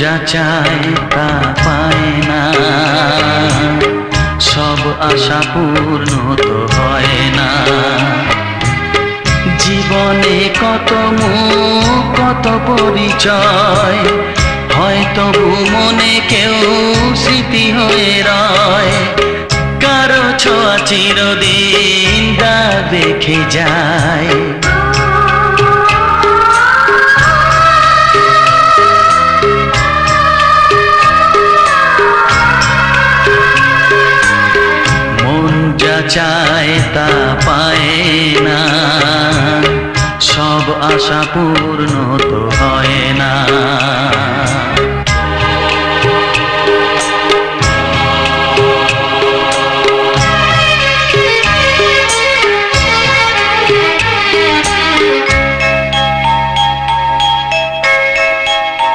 যা চায় তা পায় না, সব আশা পূর্ণ তো হয় না। জীবনে কত মুখ কত পরিচয়, হয় তবু মনে কেউ স্মৃতি হয়ে রয়। কারো ছোঁয়া চিরদিন দাগ রেখে যায়। মন যা চায় তা পায় না, সব আশা পূর্ণ